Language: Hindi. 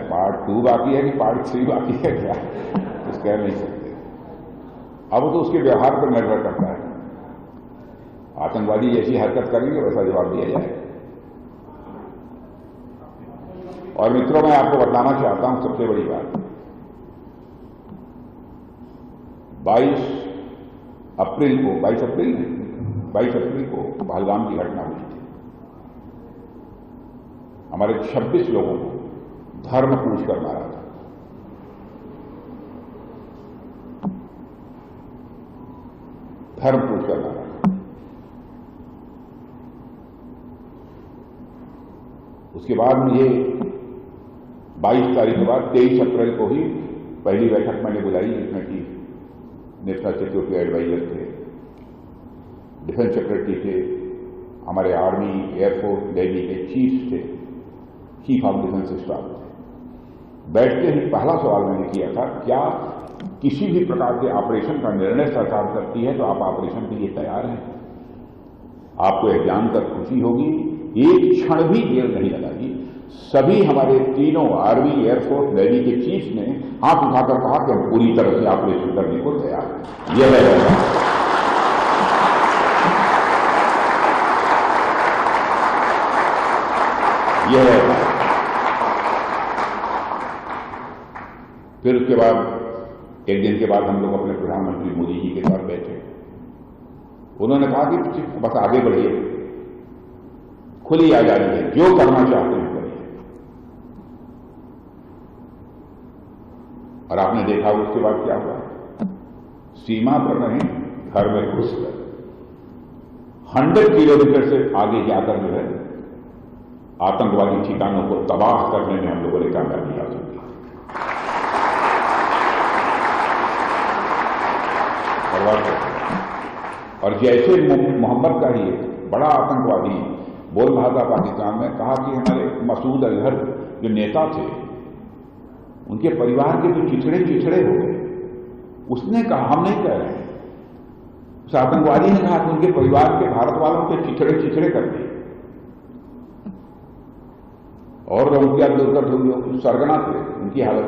पार्ट 2 बाकी है कि पार्ट 3 बाकी है क्या, कुछ कह नहीं सकते। अब तो उसके व्यवहार पर निर्भर करता है। आतंकवादी जैसी हरकत करेंगे वैसा जवाब दिया जाएगा। और मित्रों, मैं आपको बताना चाहता हूं सबसे बड़ी बात, 22 अप्रैल को पहलगाम की घटना हुई थी। हमारे 26 लोगों को धर्म पूछ कर मारा था। धर्म पूछ कर मारा था। उसके बाद मुझे 22 तारीख के बाद 23 अप्रैल को ही पहली बैठक मैंने बुलाई, जिसमें कि नेशनल सिक्योरिटी एडवाइजर थे, डिफेंस सेक्रेटरी थे, हमारे आर्मी, एयरफोर्स, नेवी के चीफ थे, चीफ ऑफ डिफेंस स्टाफ थे। बैठते ही पहला सवाल मैंने किया था, क्या किसी भी प्रकार के ऑपरेशन का निर्णय सरकार करती है तो आप ऑपरेशन के लिए तैयार हैं? आपको यह जानकर खुशी होगी, एक क्षण भी देर नहीं लगाई, सभी हमारे तीनों आर्मी, एयरफोर्स, नेवी के चीफ ने हाथ उठाकर कहा कि हम पूरी तरह से ऑपरेशन करने को तैयार हैं। यह है यह है। फिर उसके बाद एक दिन के बाद हम लोग अपने प्रधानमंत्री मोदी जी के साथ बैठे। उन्होंने कहा कि बस आगे बढ़िए, खुली आजादी है, जो करना चाहते हैं करिए। और आपने देखा उसके बाद क्या हुआ, सीमा पर नहीं, घर में घुसकर 100 किलोमीटर से आगे जाकर जो है आतंकवादी ठिकानों को तबाह करने में हम लोगों ने कामयाबी हासिल की। और जैसे मोहम्मद का ही बड़ा आतंकवादी बोल रहा था पाकिस्तान में, कहा कि हमारे मसूद अजहर जो नेता थे, उनके परिवार के जो चिथड़े हो गए। उसने कहा, हम नहीं कह रहे, उस आतंकवादी ने कहा कि उनके परिवार के, भारत वालों के चिथड़े कर दिए। और उनकी दुर्गत हुई, सरगना थे, उनकी हालत